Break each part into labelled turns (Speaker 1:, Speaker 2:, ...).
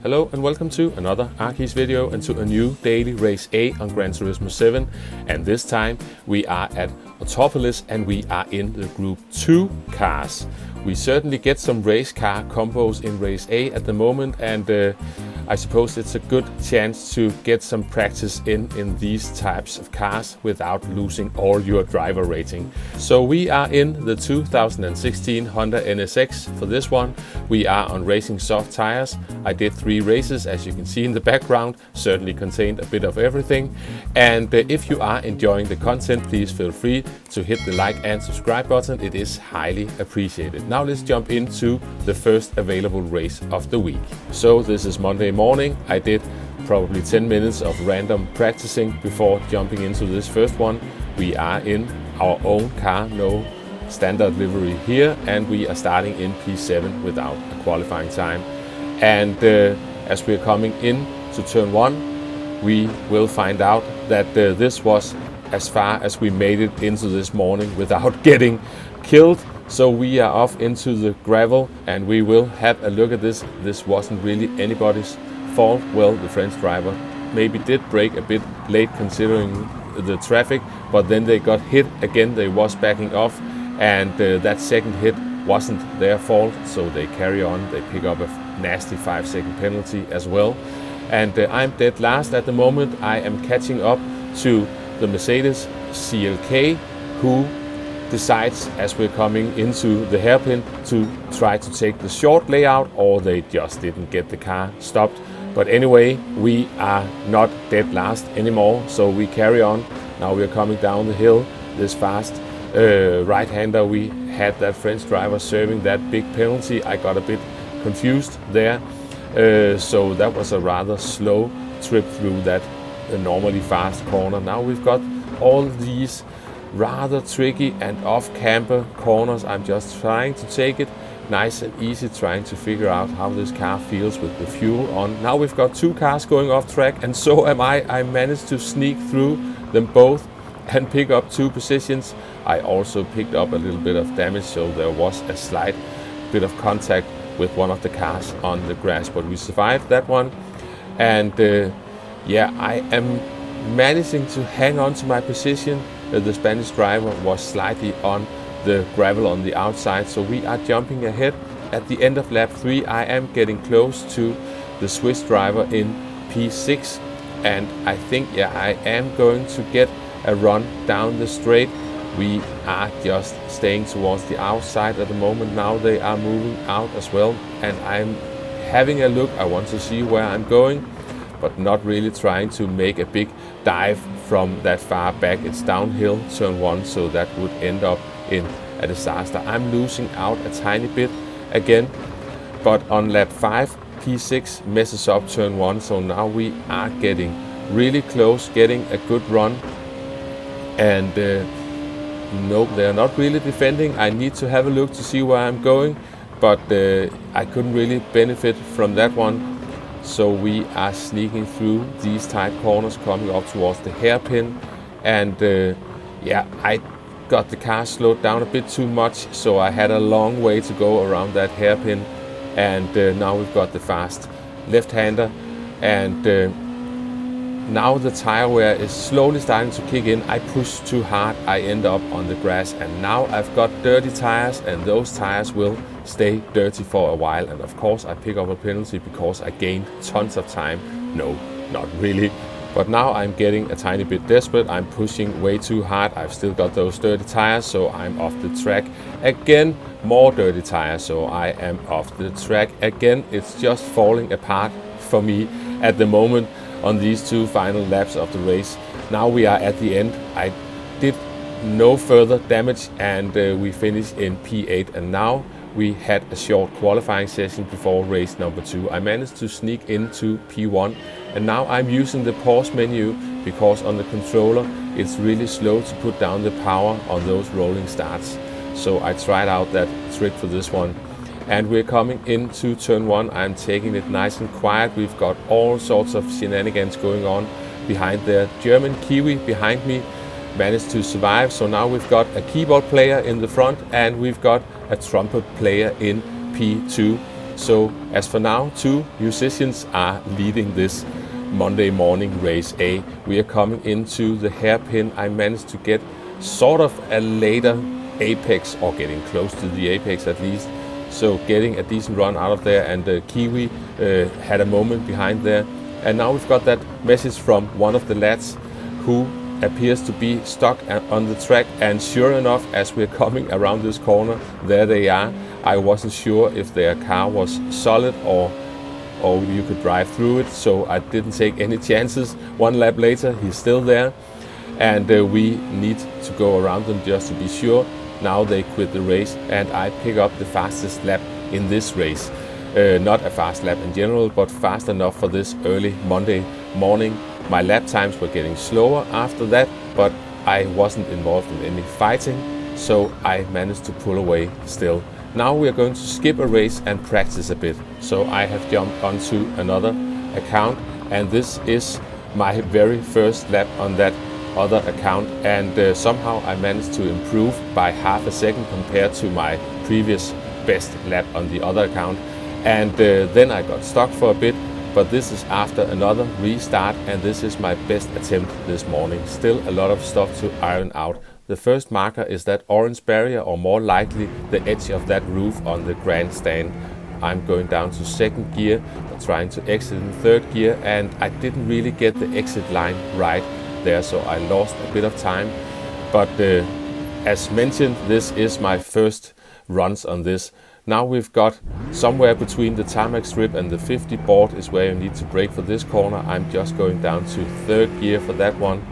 Speaker 1: Hello and welcome to another Arkeys video and to a new Daily Race A on Gr.2 7. And this time we are at Autopolis and we are in the Gr.2 cars. We certainly get some race car combos in Race A at the moment, and I suppose it's a good chance to get some practice in these types of cars without losing all your driver rating. So we are in the 2016 Honda NSX. For this one we are on racing soft tires. I did 3 races, as you can see in the background, certainly contained a bit of everything. And if you are enjoying the content, please feel free to hit the like and subscribe button. It is highly appreciated. Now let's jump into the first available race of the week. So this is Monday morning. I did probably 10 minutes of random practicing before jumping into this first one. We are in our own car, no standard livery here, and we are starting in P7 without a qualifying time. And as we're coming in to turn 1, we will find out that this was as far as we made it into this morning without getting killed. So we are off into the gravel and we will have a look at this. This wasn't really anybody's fault. Well, the French driver maybe did brake a bit late considering the traffic, but then they got hit again. They was backing off, and that second hit wasn't their fault, so they carry on. They pick up a nasty 5-second penalty as well. And I'm dead last at the moment. I am catching up to the Mercedes CLK, who decides as we're coming into the hairpin to try to take the short layout, or they just didn't get the car stopped. But anyway, we are not dead last anymore, so we carry on. Now we're coming down the hill this fast. Right-hander, we had that French driver serving that big penalty. I got a bit confused there, so that was a rather slow trip through that normally fast corner. Now we've got all these rather tricky and off-camber corners. I'm just trying to take it nice and easy, trying to figure out how this car feels with the fuel on. Now we've got 2 cars going off track, and so am I. I managed to sneak through them both and pick up 2 positions. I also picked up a little bit of damage, so there was a slight bit of contact with one of the cars on the grass, but we survived that one. And yeah, I am managing to hang on to my position. The Spanish driver was slightly on the gravel on the outside, so we are jumping ahead. At the end of lap 3, I am getting close to the Swiss driver in P6, and I think, yeah, I am going to get a run down the straight. We are just staying towards the outside at the moment. Now they are moving out as well, and I'm having a look. I want to see where I'm going, but not really trying to make a big dive from that far back. It's downhill, turn 1, so that would end up in a disaster. I'm losing out a tiny bit again, but on lap 5, P6 messes up turn 1, so now we are getting really close, getting a good run. And nope, they're not really defending. I need to have a look to see where I'm going, but I couldn't really benefit from that one. So we are sneaking through these tight corners, coming up towards the hairpin. And yeah, I got the car slowed down a bit too much, so I had a long way to go around that hairpin. And now we've got the fast left-hander, and now the tire wear is slowly starting to kick in. I push too hard, I end up on the grass, and now I've got dirty tires, and those tires will stay dirty for a while. And of course I pick up a penalty because I gained tons of time. No, not really. But now I'm getting a tiny bit desperate. I'm pushing way too hard. I've still got those dirty tires, so I'm off the track again. More dirty tires, so I am off the track again. It's just falling apart for me at the moment on these 2 final laps of the race. Now we are at the end. I did no further damage, and we finished in P8, and now we had a short qualifying session before race number 2. I managed to sneak into P1, and now I'm using the pause menu because on the controller it's really slow to put down the power on those rolling starts. So I tried out that trick for this one. And we're coming into turn 1. I'm taking it nice and quiet. We've got all sorts of shenanigans going on behind there. German Kiwi behind me managed to survive. So now we've got a keyboard player in the front, and we've got a trumpet player in P2. So as for now, 2 musicians are leading this Monday morning race A. We are coming into the hairpin. I managed to get sort of a later apex, or getting close to the apex at least. So getting a decent run out of there, and Kiwi had a moment behind there. And now we've got that message from one of the lads who appears to be stuck on the track, and sure enough, as we're coming around this corner, there they are. I wasn't sure if their car was solid or you could drive through it, so I didn't take any chances. 1 lap later, he's still there, and we need to go around them just to be sure. Now they quit the race, and I pick up the fastest lap in this race. Not a fast lap in general, but fast enough for this early Monday morning. My lap times were getting slower after that, but I wasn't involved in any fighting, so I managed to pull away still. Now we are going to skip a race and practice a bit. So I have jumped onto another account, and this is my very first lap on that other account, and somehow I managed to improve by half a second compared to my previous best lap on the other account. And then I got stuck for a bit, but this is after another restart, and this is my best attempt this morning. Still a lot of stuff to iron out. The first marker is that orange barrier, or more likely the edge of that roof on the grandstand. I'm going down to 2nd gear, trying to exit in 3rd gear, and I didn't really get the exit line right there, so I lost a bit of time. But as mentioned, this is my first runs on this. Now we've got somewhere between the tarmac strip and the 50 board is where you need to brake for this corner. I'm just going down to 3rd gear for that one.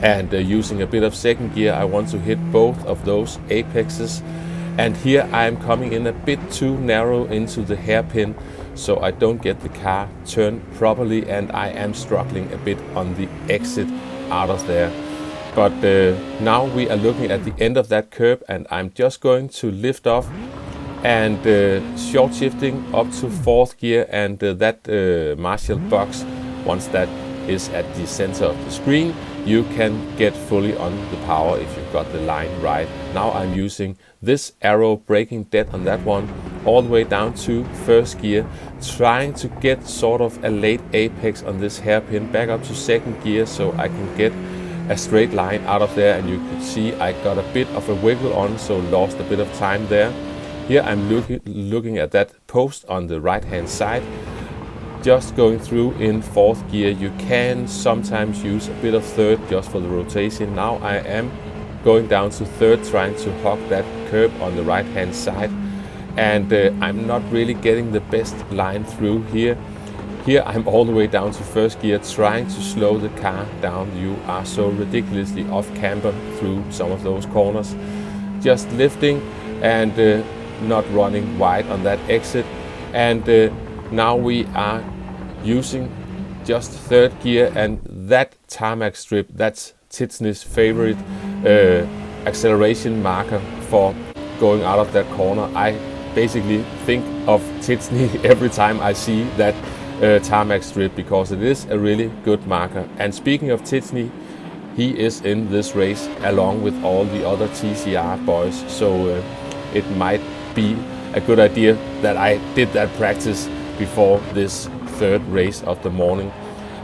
Speaker 1: And using a bit of 2nd gear, I want to hit both of those apexes. And here I am coming in a bit too narrow into the hairpin, so I don't get the car turned properly, and I am struggling a bit on the exit out of there. But now we are looking at the end of that curb, and I'm just going to lift off and short shifting up to 4th gear, and that Marshall box, once that is at the center of the screen, you can get fully on the power if you've got the line right. Now I'm using this arrow, braking dead on that one, all the way down to 1st gear, trying to get sort of a late apex on this hairpin, back up to 2nd gear so I can get a straight line out of there. And you can see I got a bit of a wiggle on, so lost a bit of time there. Here I'm looking at that post on the right hand side, just going through in 4th gear. You can sometimes use a bit of 3rd just for the rotation. Now I am going down to 3rd, trying to hog that curb on the right hand side, and I'm not really getting the best line through here. Here I'm all the way down to 1st gear, trying to slow the car down. You are so ridiculously off camber through some of those corners. Just lifting and not running wide on that exit. And now we are using just 3rd gear, and that tarmac strip, that's Titsney's favorite acceleration marker for going out of that corner. I basically think of Titsney every time I see that tarmac strip, because it is a really good marker. And speaking of Titsney, he is in this race along with all the other TCR boys, so it might be a good idea that I did that practice before this 3rd race of the morning.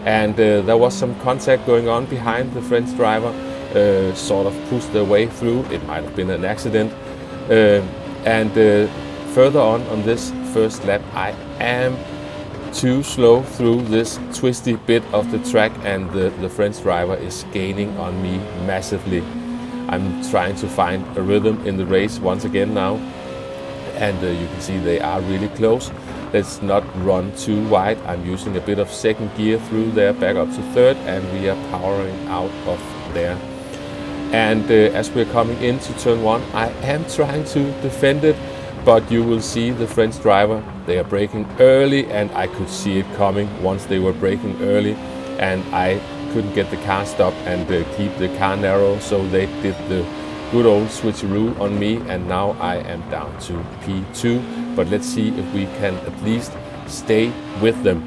Speaker 1: And there was some contact going on behind the French driver, sort of pushed their way through. It might have been an accident. And further on this first lap, I am too slow through this twisty bit of the track, and the French driver is gaining on me massively. I'm trying to find a rhythm in the race once again now, and you can see they are really close. Let's not run too wide. I'm using a bit of 2nd gear through there, back up to 3rd, and we are powering out of there. And as we're coming into turn 1, I am trying to defend it, but you will see the French driver, they are braking early, and I could see it coming once they were braking early, and I couldn't get the car stopped and keep the car narrow, so they did the good old switcheroo on me, and now I am down to P2. But let's see if we can at least stay with them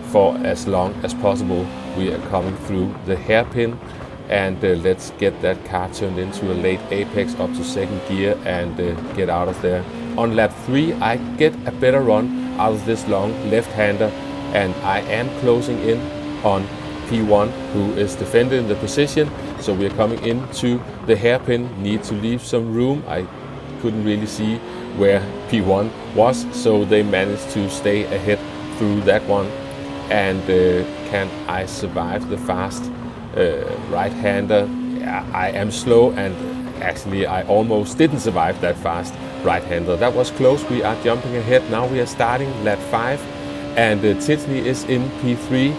Speaker 1: for as long as possible. We are coming through the hairpin, and let's get that car turned into a late apex up to 2nd gear and get out of there. On lap 3 I get a better run out of this long left-hander, and I am closing in on P1, who is defending the position. So we are coming into the hairpin, need to leave some room. I couldn't really see where P1 was, so they managed to stay ahead through that one. And can I survive the fast right-hander? Yeah, I am slow, and actually I almost didn't survive that fast right-hander. That was close. We are jumping ahead. Now we are starting lap 5, and Tiffany is in P3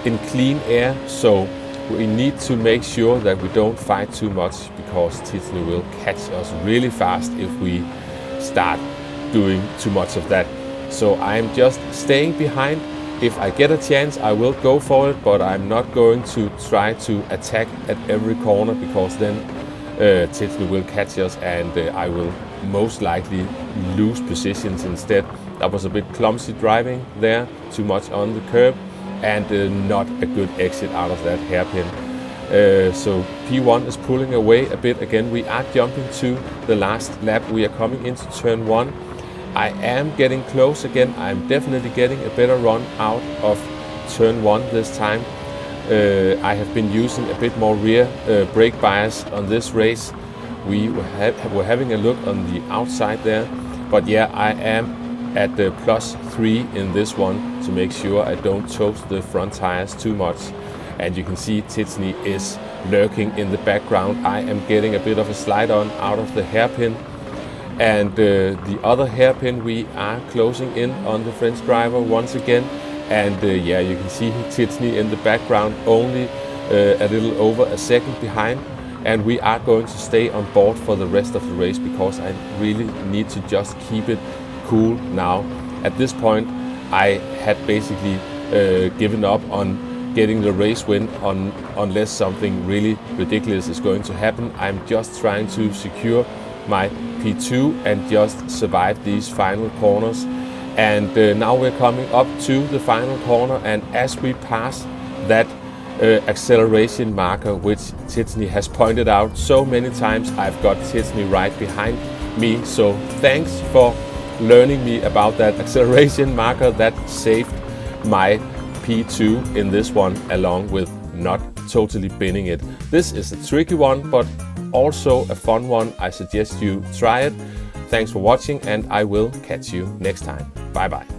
Speaker 1: in clean air, so we need to make sure that we don't fight too much, because Tiffany will catch us really fast if we start doing too much of that. So I'm just staying behind. If I get a chance, I will go for it, but I'm not going to try to attack at every corner, because then Tiffany will catch us, and I will most likely lose positions instead. That was a bit clumsy driving there, too much on the curb, and not a good exit out of that hairpin. So P1 is pulling away a bit again. We are jumping to the last lap. We are coming into turn 1. I am getting close again. I'm definitely getting a better run out of turn 1 this time. I have been using a bit more rear brake bias on this race. We're having a look on the outside there, but yeah, I am at the +3 in this one to make sure I don't toast the front tires too much. And you can see Tiffany is lurking in the background. I am getting a bit of a slide on out of the hairpin, and the other hairpin we are closing in on the French driver once again. And yeah, you can see Tiffany in the background, only a little over a second behind. And we are going to stay on board for the rest of the race, because I really need to just keep it cool now. At this point, I had basically given up on getting the race win unless something really ridiculous is going to happen. I'm just trying to secure my P2 and just survive these final corners. And now we're coming up to the final corner, and as we pass that acceleration marker, which Tiffany has pointed out so many times, I've got Tiffany right behind me. So thanks for learning me about that acceleration marker. That saved my P2 in this one, along with not totally binning it. This is a tricky one, but also a fun one. I suggest you try it. Thanks for watching, and I will catch you next time. Bye bye.